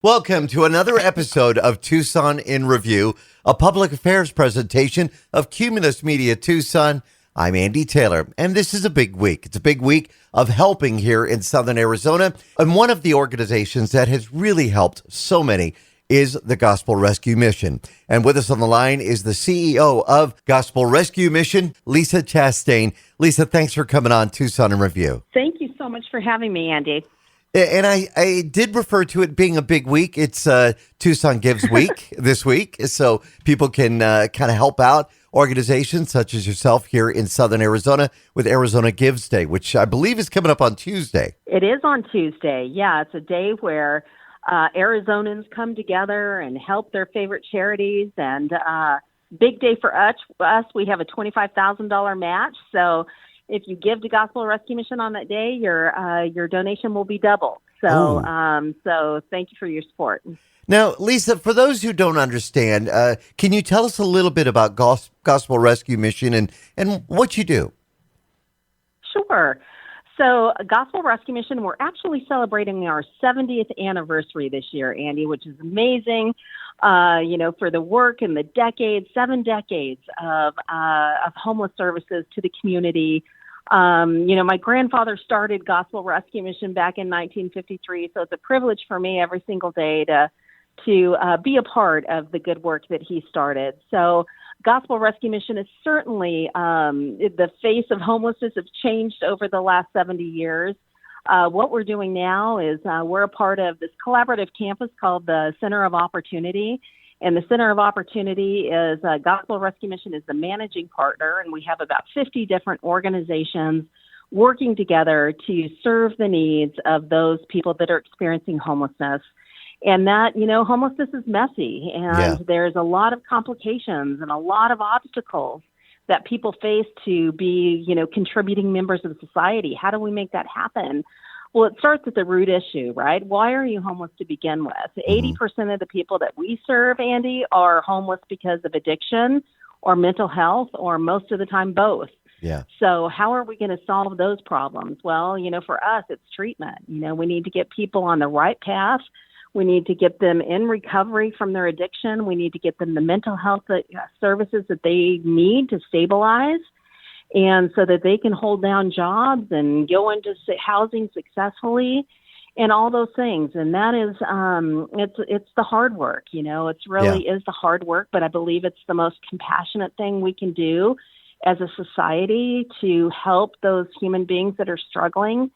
Welcome to another episode of Tucson in Review, a public affairs presentation of Cumulus Media Tucson. I'm Andy Taylor, and this is a big week. It's a big week of helping here in Southern Arizona, and one of the organizations that has really helped so many is the Gospel Rescue Mission. And with us on the line is the CEO of Gospel Rescue Mission, Lisa Chastain. Lisa, thanks for coming on Tucson in Review. Thank you so much for having me, Andy. And I did refer to it being a big week. It's Tucson Gives Week this week, so people can kind of help out organizations such as yourself here in Southern Arizona with Arizona Gives Day, which I believe is coming up on Tuesday. It is on Tuesday. Yeah, it's a day where Arizonans come together and help their favorite charities. And big day for us. We have a $25,000 match. So if you give to Gospel Rescue Mission on that day, your donation will be doubled. So, so thank you for your support. Now, Lisa, for those who don't understand, can you tell us a little bit about Gospel Rescue Mission and what you do? Sure. So Gospel Rescue Mission, we're actually celebrating our 70th anniversary this year, Andy, which is amazing. For the work and the decades, 7 decades of homeless services to the community. My grandfather started Gospel Rescue Mission back in 1953, so it's a privilege for me every single day to be a part of the good work that he started. So Gospel Rescue Mission is certainly the face of homelessness has changed over the last 70 years. What we're doing now is we're a part of this collaborative campus called the Center of Opportunity. And the Center of Opportunity is Gospel Rescue Mission is the managing partner, and we have about 50 different organizations working together to serve the needs of those people that are experiencing homelessness. And that, homelessness is messy, and there's a lot of complications and a lot of obstacles that people face to be, contributing members of society. How do we make that happen? Well, it starts at the root issue, right? Why are you homeless to begin with? 80% of the people that we serve, Andy, are homeless because of addiction or mental health, or most of the time both. Yeah. So how are we going to solve those problems? Well, for us, it's treatment. We need to get people on the right path. We need to get them in recovery from their addiction. We need to get them the mental health services that they need to stabilize, and so that they can hold down jobs and go into housing successfully and all those things. And that is, it's the hard work, it's really is the hard work, but I believe it's the most compassionate thing we can do as a society to help those human beings that are struggling.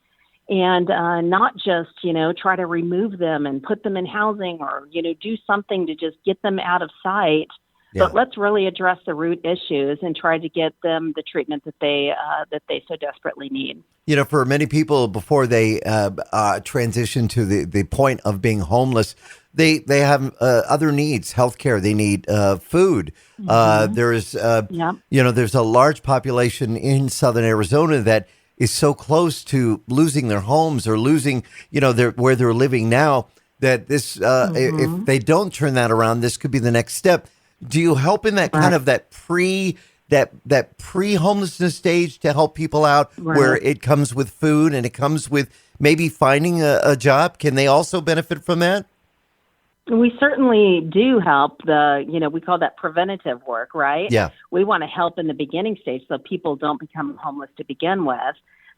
And not just, try to remove them and put them in housing or, do something to just get them out of sight. Yeah. But let's really address the root issues and try to get them the treatment that they so desperately need. For many people, before they transition to the point of being homeless, they have other needs, healthcare. They need food. There's a large population in Southern Arizona that is so close to losing their homes or losing, where they're living now, that this, if they don't turn that around, this could be the next step. Do you help in that kind of that pre-homelessness stage to help people out where it comes with food and it comes with maybe finding a job? Can they also benefit from that? We certainly do help we call that preventative work, right? Yeah. We want to help in the beginning stage so people don't become homeless to begin with.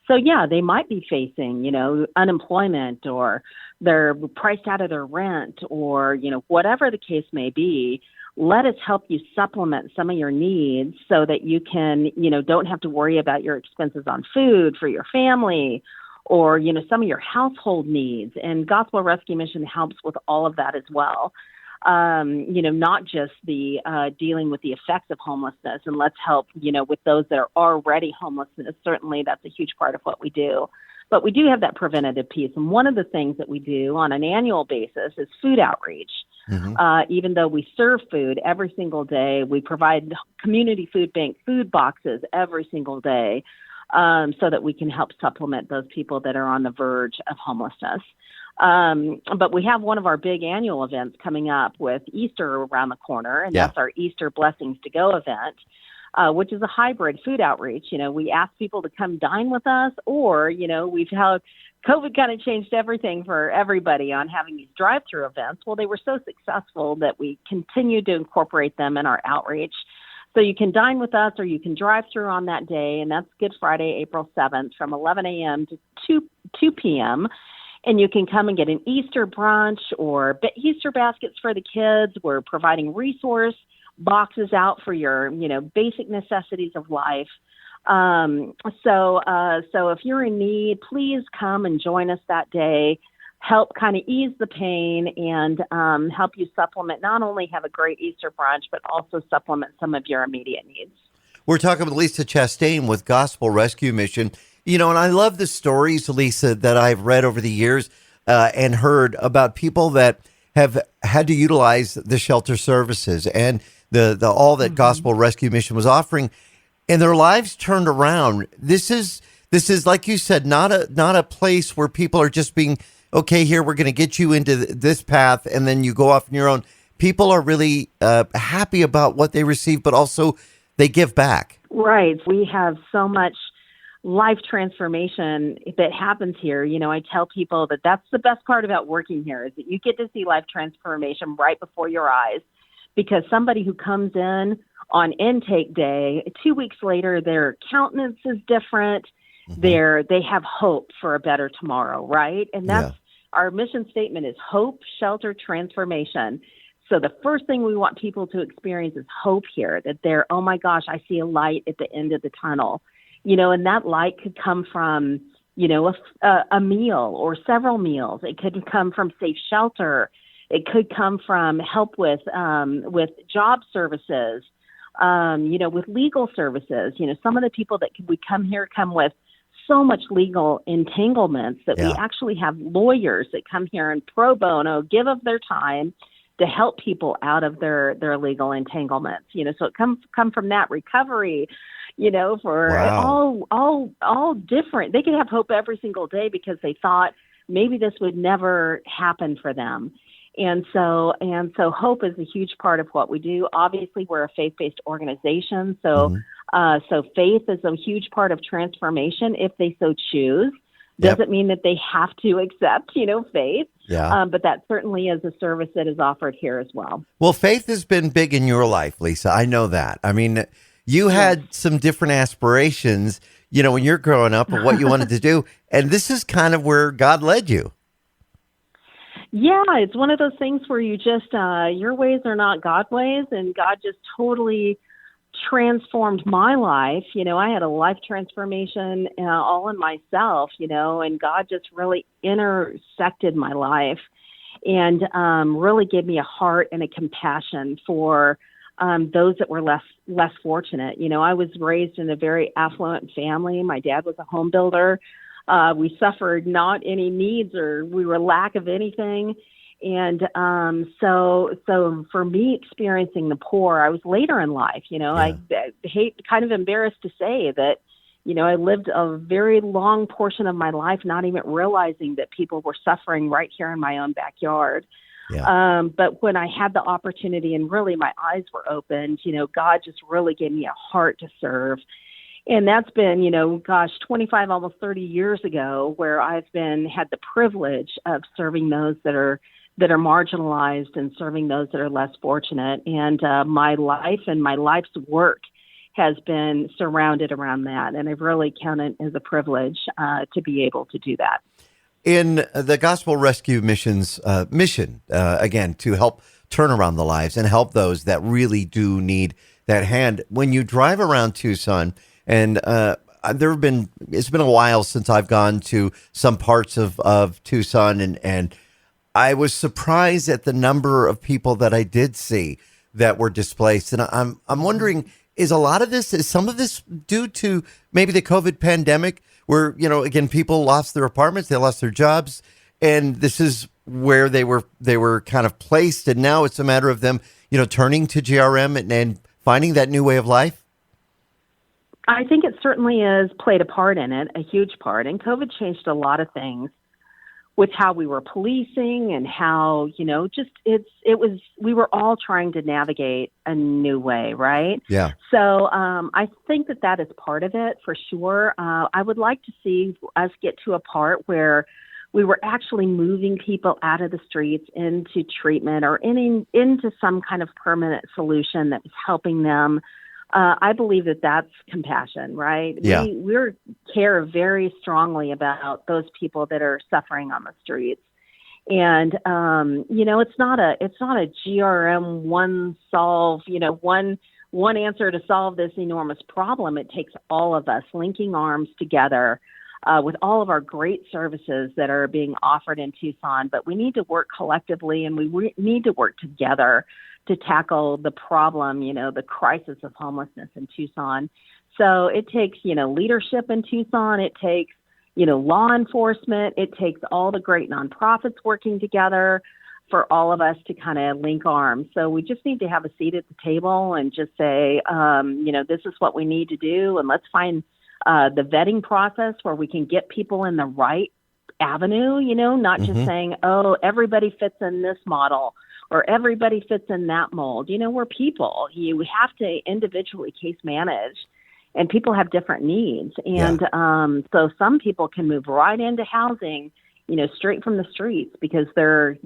So, they might be facing, unemployment, or they're priced out of their rent, or, whatever the case may be. Let us help you supplement some of your needs so that you can, don't have to worry about your expenses on food for your family, or, some of your household needs. And Gospel Rescue Mission helps with all of that as well. Not just the dealing with the effects of homelessness, and let's help, with those that are already homeless. Certainly that's a huge part of what we do. But we do have that preventative piece. And one of the things that we do on an annual basis is food outreach. Even though we serve food every single day, we provide community food bank food boxes every single day. So that we can help supplement those people that are on the verge of homelessness. But we have one of our big annual events coming up with Easter around the corner, and that's our Easter Blessings to Go event, which is a hybrid food outreach. We ask people to come dine with us, or, we've had COVID kind of changed everything for everybody on having these drive-through events. Well, they were so successful that we continued to incorporate them in our outreach. So you can dine with us or you can drive through on that day, and that's Good Friday, April 7th from 11 a.m. to 2 p.m., and you can come and get an Easter brunch or Easter baskets for the kids. We're providing resource boxes out for your, basic necessities of life. So if you're in need, please come and join us that day. Help kind of ease the pain and help you supplement, not only have a great Easter brunch, but also supplement some of your immediate needs. We're talking with Lisa Chastain with Gospel Rescue Mission. And I love the stories, Lisa, that I've read over the years and heard about people that have had to utilize the shelter services and the all that Gospel Rescue Mission was offering, and their lives turned around. This is like you said, not a place where people are just being, okay, here, we're going to get you into this path, and then you go off on your own. People are really happy about what they receive, but also they give back. Right. We have so much life transformation that happens here. I tell people that that's the best part about working here is that you get to see life transformation right before your eyes, because somebody who comes in on intake day, 2 weeks later, their countenance is different. They have hope for a better tomorrow, right? And that's our mission statement is hope, shelter, transformation. So the first thing we want people to experience is hope here, that they're, oh my gosh, I see a light at the end of the tunnel. And that light could come from, a meal or several meals. It could come from safe shelter. It could come from help with job services, with legal services. Some of the people that we come here come with so much legal entanglements that we actually have lawyers that come here and pro bono give of their time to help people out of their legal entanglements. So it come from that recovery, for all different. They could have hope every single day because they thought maybe this would never happen for them. And so hope is a huge part of what we do. Obviously, we're a faith-based organization. So faith is a huge part of transformation if they so choose. Doesn't mean that they have to accept, faith. But that certainly is a service that is offered here as well. Well, faith has been big in your life, Lisa. I know that. I mean, you had some different aspirations, when you're growing up of what you wanted to do. And this is kind of where God led you. Yeah, it's one of those things where you just, your ways are not God ways, and God just totally transformed my life. I had a life transformation all in myself, and God just really intersected my life and really gave me a heart and a compassion for those that were less fortunate. I was raised in a very affluent family. My dad was a home builder. We suffered not any needs or we were lack of anything. And so for me, experiencing the poor, I was later in life. I kind of embarrassed to say that, I lived a very long portion of my life not even realizing that people were suffering right here in my own backyard. But when I had the opportunity and really my eyes were opened, God just really gave me a heart to serve. And that's been, 25, almost 30 years ago, where I've had the privilege of serving those that are marginalized and serving those that are less fortunate. And my life and my life's work has been surrounded around that. And I've really counted it as a privilege to be able to do that. In the Gospel Rescue Mission's mission, again, to help turn around the lives and help those that really do need that hand. When you drive around Tucson, and it's been a while since I've gone to some parts of Tucson, and I was surprised at the number of people that I did see that were displaced. And I'm wondering, is some of this due to maybe the COVID pandemic where, again, people lost their apartments, they lost their jobs, and this is where they were kind of placed. And now it's a matter of them, turning to GRM and finding that new way of life. I think it certainly has played a part in it, a huge part. And COVID changed a lot of things with how we were policing and how, we were all trying to navigate a new way, right? Yeah. So I think that is part of it for sure. I would like to see us get to a part where we were actually moving people out of the streets into treatment or into some kind of permanent solution that was helping them. I believe that that's compassion, right? Yeah. We care very strongly about those people that are suffering on the streets. And, it's not a GRM one solve, one answer to solve this enormous problem. It takes all of us linking arms together with all of our great services that are being offered in Tucson. But we need to work collectively, and we need to work together to tackle the problem, the crisis of homelessness in Tucson. So it takes, leadership in Tucson. It takes, law enforcement. It takes all the great nonprofits working together for all of us to kind of link arms. So we just need to have a seat at the table and just say, this is what we need to do. And let's find the vetting process where we can get people in the right avenue, not just saying, oh, everybody fits in this model or everybody fits in that mold. We're people. We have to individually case manage, and people have different needs. And so some people can move right into housing, straight from the streets because they're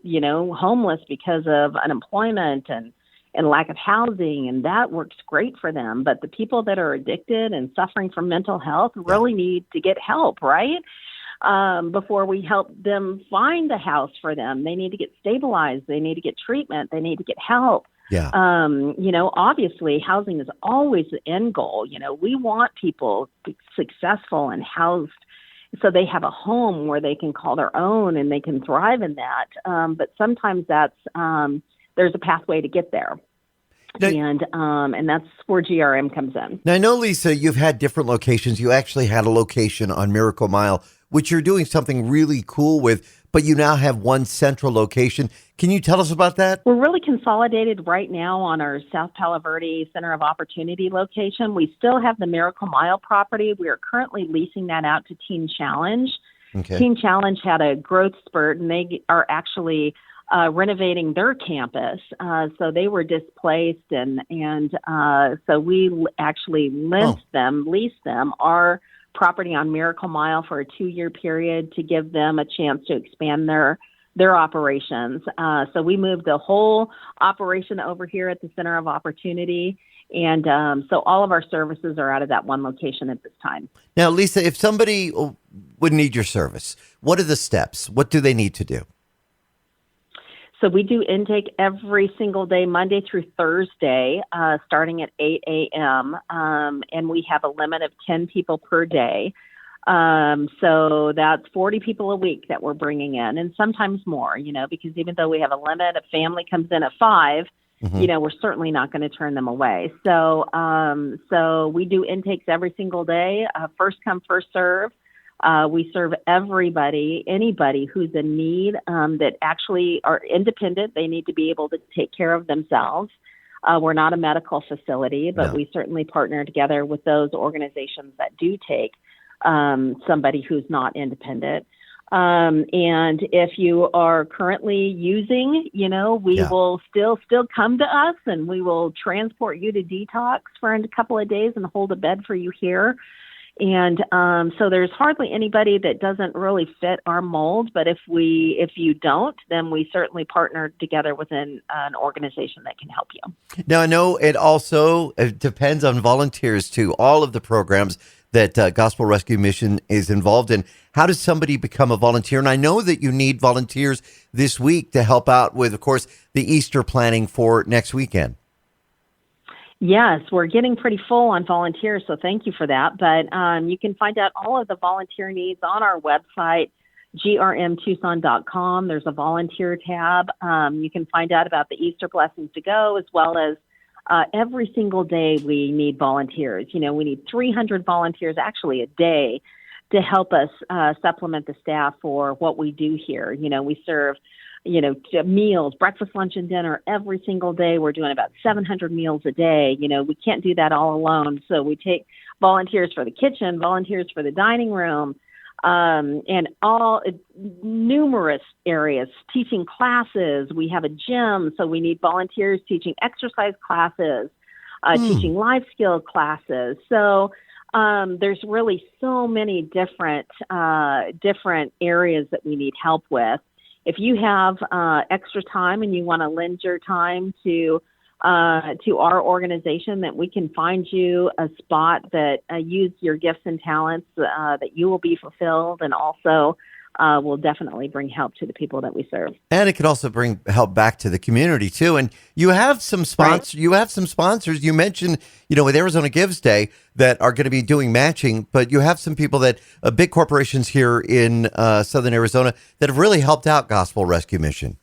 homeless because of unemployment and lack of housing, and that works great for them. But the people that are addicted and suffering from mental health really need to get help, right? Before we help them find the house for them. They need to get stabilized. They need to get treatment. They need to get help. Yeah. Obviously, housing is always the end goal. We want people successful and housed so they have a home where they can call their own and they can thrive in that. But sometimes there's a pathway to get there. Now, and that's where GRM comes in. Now, I know, Lisa, you've had different locations. You actually had a location on Miracle Mile, which you're doing something really cool with, but you now have one central location. Can you tell us about that? We're really consolidated right now on our South Palo Verde Center of Opportunity location. We still have the Miracle Mile property. We are currently leasing that out to Teen Challenge. Okay. Teen Challenge had a growth spurt, and they are actually renovating their campus. So they were displaced, and so we actually leased them our property on Miracle Mile for a 2-year period to give them a chance to expand their operations. So we moved the whole operation over here at the Center of Opportunity. And so all of our services are out of that one location at this time. Now, Lisa, if somebody would need your service, what are the steps? What do they need to do? So we do intake every single day, Monday through Thursday, starting at 8 a.m., and we have a limit of 10 people per day. So that's 40 people a week that we're bringing in, and sometimes more, because even though we have a limit, a family comes in at 5, we're certainly not going to turn them away. So we do intakes every single day, first come, first serve. We serve anybody who's in need that actually are independent. They need to be able to take care of themselves. We're not a medical facility, but we certainly partner together with those organizations that do take somebody who's not independent. And if you are currently using, we will still come to us, and we will transport you to detox for a couple of days and hold a bed for you here. And so there's hardly anybody that doesn't really fit our mold. But if you don't, then we certainly partner together with an organization that can help you. Now, I know it also depends on volunteers too. All of the programs that Gospel Rescue Mission is involved in. How does somebody become a volunteer? And I know that you need volunteers this week to help out with, of course, the Easter planning for next weekend. Yes, we're getting pretty full on volunteers, so thank you for that. But you can find out all of the volunteer needs on our website, grmtucson.com. There's a volunteer tab. You can find out about the Easter Blessings to Go, as well as every single day we need volunteers. We need 300 volunteers actually a day to help us supplement the staff for what we do here. We serve meals, breakfast, lunch, and dinner every single day. We're doing about 700 meals a day. We can't do that all alone. So we take volunteers for the kitchen, volunteers for the dining room, and all numerous areas, teaching classes. We have a gym, so we need volunteers teaching exercise classes, teaching life skill classes. So there's really so many different areas that we need help with. If you have extra time and you want to lend your time to our organization, that we can find you a spot that use your gifts and talents, that you will be fulfilled, and also will definitely bring help to the people that we serve. And it could also bring help back to the community too. And you have some sponsors. Right. You have some sponsors. You mentioned, with Arizona Gives Day that are going to be doing matching, but you have some people that big corporations here in Southern Arizona that have really helped out Gospel Rescue Mission.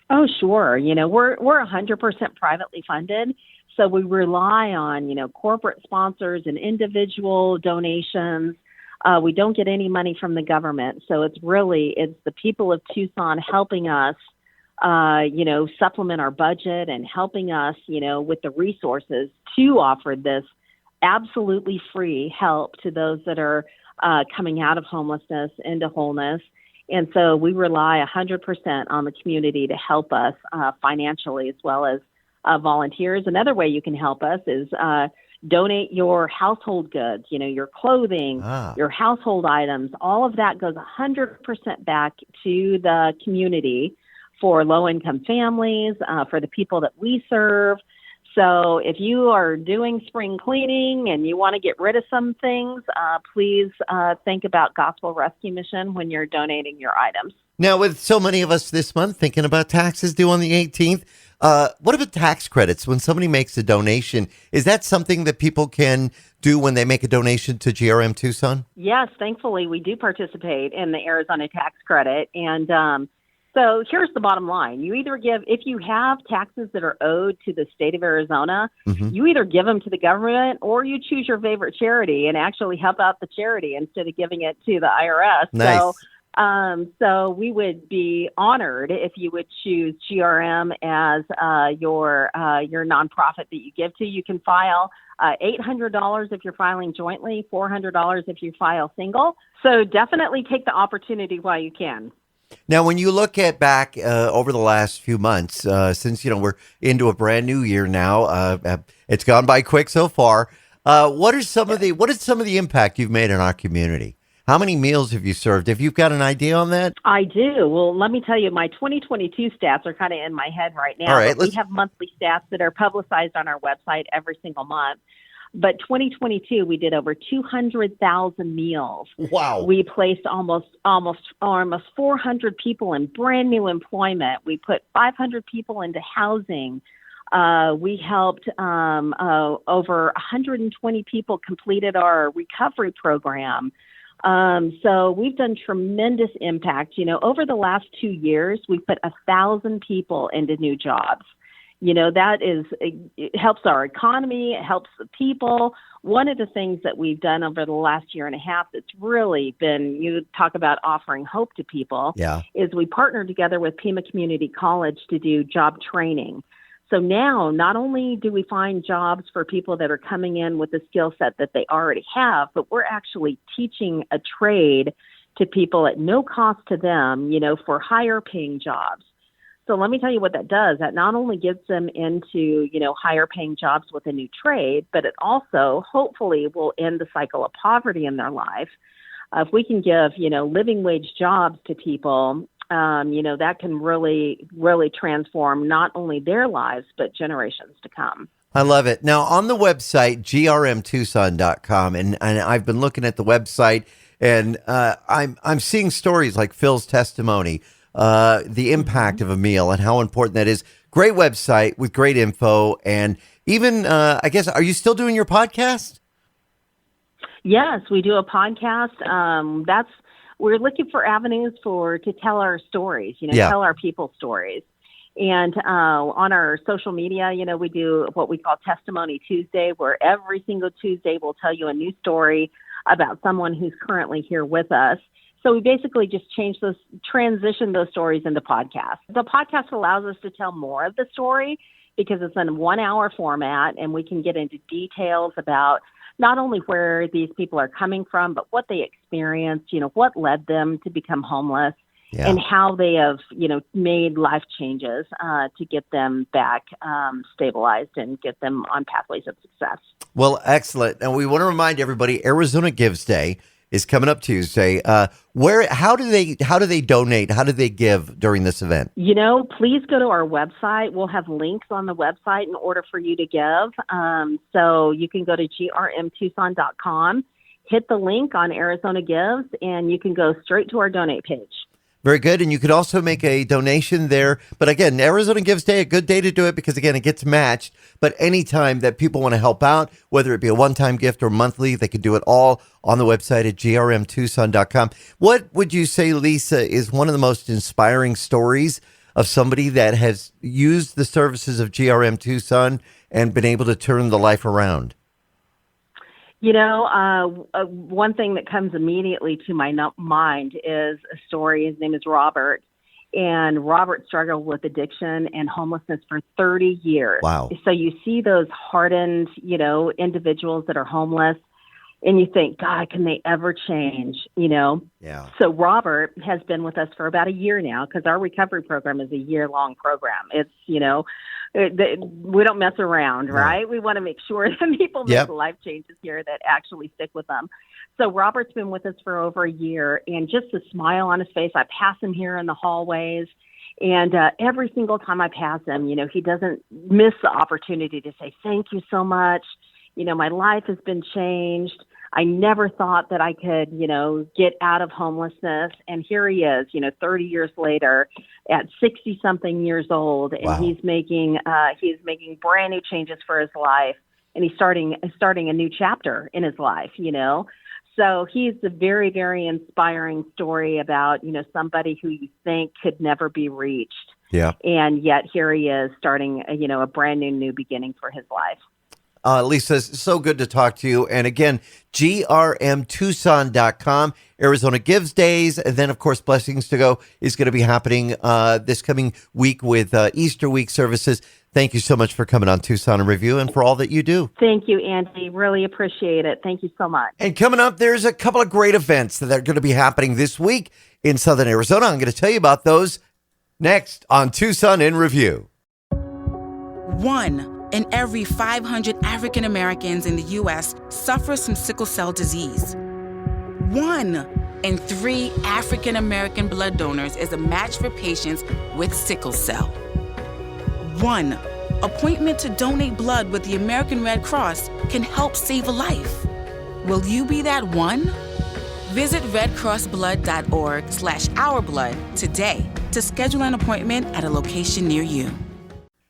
Oh, sure. We're 100% privately funded, so we rely on, corporate sponsors and individual donations. We don't get any money from the government, so it's the people of Tucson helping us, supplement our budget and helping us, with the resources to offer this absolutely free help to those that are coming out of homelessness into wholeness. And so we rely 100% on the community to help us financially, as well as volunteers. Another way you can help us is donate your household goods, your clothing, your household items. All of that goes 100% back to the community for low-income families, for the people that we serve. So if you are doing spring cleaning and you want to get rid of some things, please think about Gospel Rescue Mission when you're donating your items. Now, with so many of us this month thinking about taxes due on the 18th, what about tax credits? When somebody makes a donation, is that something that people can do when they make a donation to GRM Tucson? Yes, thankfully we do participate in the Arizona tax credit. And so here's the bottom line. You either if you have taxes that are owed to the state of Arizona, you either give them to the government or you choose your favorite charity and actually help out the charity instead of giving it to the IRS. Nice. So we would be honored if you would choose GRM as your nonprofit that you give to. You can file $800 if you're filing jointly, $400 if you file single. So definitely take the opportunity while you can. Now, when you look back over the last few months, since we're into a brand new year now, it's gone by quick so far. What is some of the impact you've made in our community? How many meals have you served? If you've got an idea on that? I do. Well, let me tell you, my 2022 stats are kind of in my head right now. All right, we have monthly stats that are publicized on our website every single month. But 2022, we did over 200,000 meals. Wow. We placed almost 400 people in brand new employment. We put 500 people into housing. We helped over 120 people completed our recovery program. So we've done tremendous impact. Over the last 2 years, we've put 1,000 people into new jobs. It helps our economy, it helps the people. One of the things that we've done over the last year and a half that's really been, you talk about offering hope to people, is we partnered together with Pima Community College to do job training. So now, not only do we find jobs for people that are coming in with the skill set that they already have, but we're actually teaching a trade to people at no cost to them, for higher paying jobs. So let me tell you what that does. That not only gets them into, higher paying jobs with a new trade, but it also hopefully will end the cycle of poverty in their life. If we can give, living wage jobs to people, that can really, really transform not only their lives, but generations to come. I love it. Now, on the website, grmtucson.com, and I've been looking at the website, and I'm seeing stories like Phil's testimony, the impact of a meal and how important that is. Great website with great info. And even, I guess, are you still doing your podcast? Yes, we do a podcast. We're looking for avenues to tell our stories, tell our people's stories. And on our social media, we do what we call Testimony Tuesday, where every single Tuesday we'll tell you a new story about someone who's currently here with us. So we basically just transition those stories into podcasts. The podcast allows us to tell more of the story because it's in a 1 hour format, and we can get into details about not only where these people are coming from, but what they experienced, what led them to become homeless. Yeah. And how they have, made life changes to get them back stabilized and get them on pathways of success. Well, excellent. And we want to remind everybody, Arizona Gives Day is coming up Tuesday. How do they donate? How do they give during this event? Please go to our website. We'll have links on the website in order for you to give. So you can go to grmtucson.com, hit the link on Arizona Gives, and you can go straight to our donate page. Very good. And you could also make a donation there. But again, Arizona Gives Day, a good day to do it because, again, it gets matched. But anytime that people want to help out, whether it be a one-time gift or monthly, they can do it all on the website at grmtucson.com. What would you say, Lisa, is one of the most inspiring stories of somebody that has used the services of GRM Tucson and been able to turn the life around? One thing that comes immediately to my mind is a story. His name is Robert. And Robert struggled with addiction and homelessness for 30 years. Wow. So you see those hardened, individuals that are homeless, and you think, God, can they ever change? Yeah. So Robert has been with us for about a year now because our recovery program is a year-long program. It's, we don't mess around, right? We want to make sure that people make life changes here that actually stick with them. So Robert's been with us for over a year, and just the smile on his face. I pass him here in the hallways, and every single time I pass him, he doesn't miss the opportunity to say, thank you so much. My life has been changed. I never thought that I could, get out of homelessness. And here he is, 30 years later at 60 something years old. And he's making brand new changes for his life. And he's starting a new chapter in his life, So he's a very, very inspiring story about, somebody who you think could never be reached. Yeah. And yet here he is starting, a brand new beginning for his life. Lisa, it's so good to talk to you. And again, grmtucson.com, Arizona Gives Days. And then, of course, Blessings to Go is going to be happening this coming week with Easter week services. Thank you so much for coming on Tucson in Review and for all that you do. Thank you, Andy. Really appreciate it. Thank you so much. And coming up, there's a couple of great events that are going to be happening this week in Southern Arizona. I'm going to tell you about those next on Tucson in Review. 1 in every 500 African Americans in the U.S. suffers from sickle cell disease. 1 in 3 African American blood donors is a match for patients with sickle cell. 1 appointment to donate blood with the American Red Cross can help save a life. Will you be that one? Visit redcrossblood.org/ourblood today to schedule an appointment at a location near you.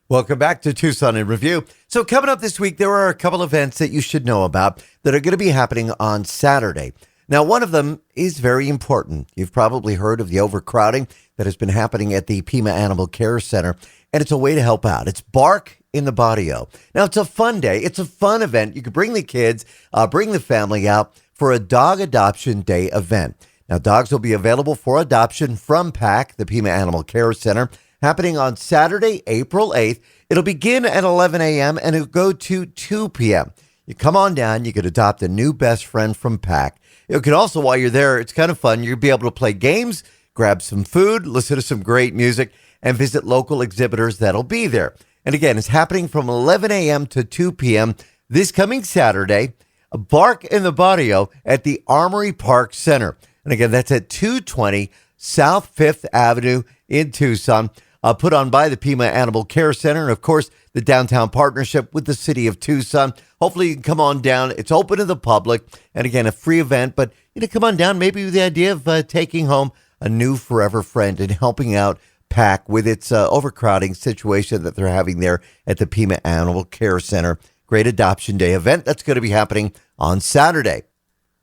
Welcome back to Tucson in Review. So coming up this week, there are a couple events that you should know about that are going to be happening on Saturday. Now, one of them is very important. You've probably heard of the overcrowding that has been happening at the Pima Animal Care Center, and it's a way to help out. It's Bark in the Barrio. Now, it's a fun day. It's a fun event. You can bring the kids, bring the family out for a Dog Adoption Day event. Now, dogs will be available for adoption from PAC, the Pima Animal Care Center, happening on Saturday, April 8th. It'll begin at 11 a.m. and it'll go to 2 p.m. You come on down, you could adopt a new best friend from PAC. You can also, while you're there, it's kind of fun. You'll be able to play games, grab some food, listen to some great music, and visit local exhibitors that'll be there. And again, it's happening from 11 a.m. to 2 p.m. this coming Saturday, a Bark in the Barrio at the Amory Park Center. And again, that's at 220 South 5th Avenue in Tucson. Put on by the Pima Animal Care Center and, of course, the downtown partnership with the city of Tucson. Hopefully you can come on down. It's open to the public. And again, a free event. But, come on down maybe with the idea of taking home a new forever friend and helping out PAC with its overcrowding situation that they're having there at the Pima Animal Care Center. Great Adoption Day event that's going to be happening on Saturday.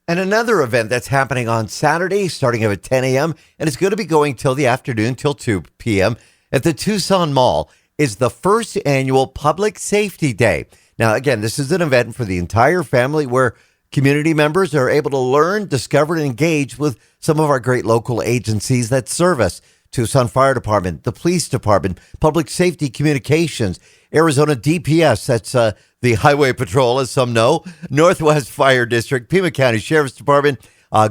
And another event that's happening on Saturday, starting at 10 a.m., and it's going to be going till the afternoon, till 2 p.m., at the Tucson Mall, is the first annual Public Safety Day. Now, again, this is an event for the entire family where community members are able to learn, discover, and engage with some of our great local agencies that serve us. Tucson Fire Department, the Police Department, Public Safety Communications, Arizona DPS, that's the Highway Patrol, as some know, Northwest Fire District, Pima County Sheriff's Department,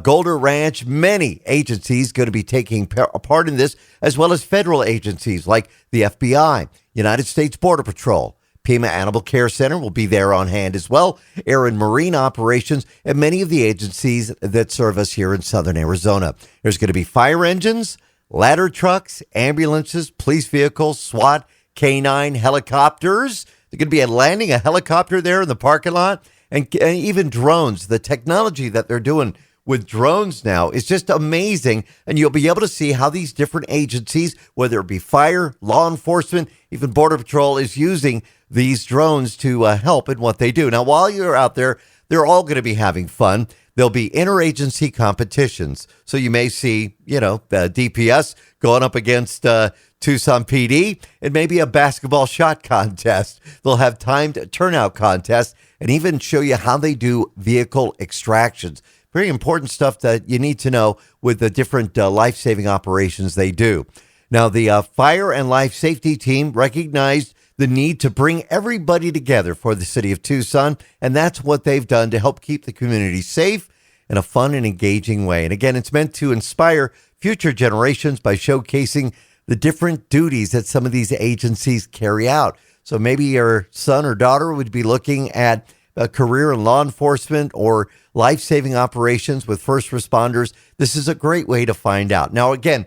Golder Ranch, many agencies going to be taking part in this, as well as federal agencies like the FBI, United States Border Patrol. Pima Animal Care Center will be there on hand as well, Air and Marine Operations, and many of the agencies that serve us here in southern Arizona. There's going to be fire engines, ladder trucks, ambulances, police vehicles, SWAT, K9, helicopters. There's going to be landing a helicopter there in the parking lot, and even drones. The technology that they're doing with drones now is just amazing, and you'll be able to see how these different agencies, whether it be fire, law enforcement, even Border Patrol, is using these drones to help in what they do. Now, while you're out there, they're all going to be having fun. There'll be interagency competitions. So you may see, DPS going up against Tucson PD, and maybe a basketball shot contest. They'll have timed turnout contests and even show you how they do vehicle extractions. Very important stuff that you need to know with the different life-saving operations they do. Now, the fire and life safety team recognized the need to bring everybody together for the city of Tucson, and that's what they've done to help keep the community safe in a fun and engaging way. And again, it's meant to inspire future generations by showcasing the different duties that some of these agencies carry out. So maybe your son or daughter would be looking at a career in law enforcement or life-saving operations with first responders. This is a great way to find out. Now, again,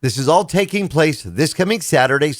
this is all taking place this coming Saturday,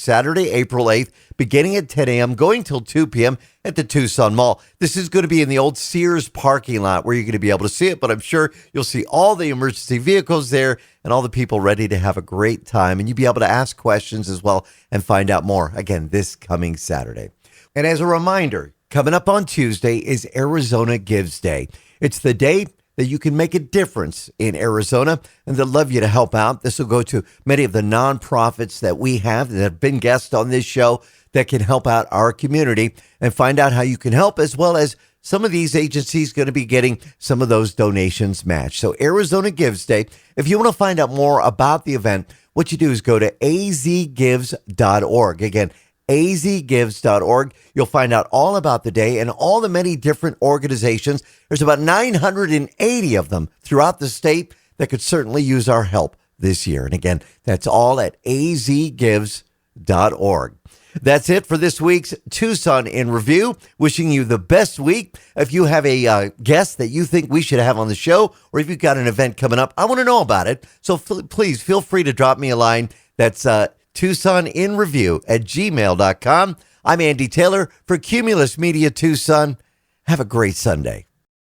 April 8th, beginning at 10 a.m., going till 2 p.m. at the Tucson Mall. This is going to be in the old Sears parking lot where you're going to be able to see it, but I'm sure you'll see all the emergency vehicles there and all the people ready to have a great time, and you'll be able to ask questions as well and find out more, again, this coming Saturday. And as a reminder, coming up on Tuesday is Arizona Gives Day. It's the day that you can make a difference in Arizona, and they'd love you to help out. This will go to many of the nonprofits that we have that have been guests on this show that can help out our community, and find out how you can help, as well as some of these agencies going to be getting some of those donations matched. So Arizona Gives Day. If you want to find out more about the event, what you do is go to azgives.org. Again, azgives.org. You'll find out all about the day and all the many different organizations. There's about 980 of them throughout the state that could certainly use our help this year. And again, that's all at azgives.org. That's it for this week's Tucson in Review. Wishing you the best week. If you have a guest that you think we should have on the show, or if you've got an event coming up, I want to know about it. So please feel free to drop me a line. That's TucsonInReview@gmail.com. I'm Andy Taylor for Cumulus Media Tucson. Have a great Sunday.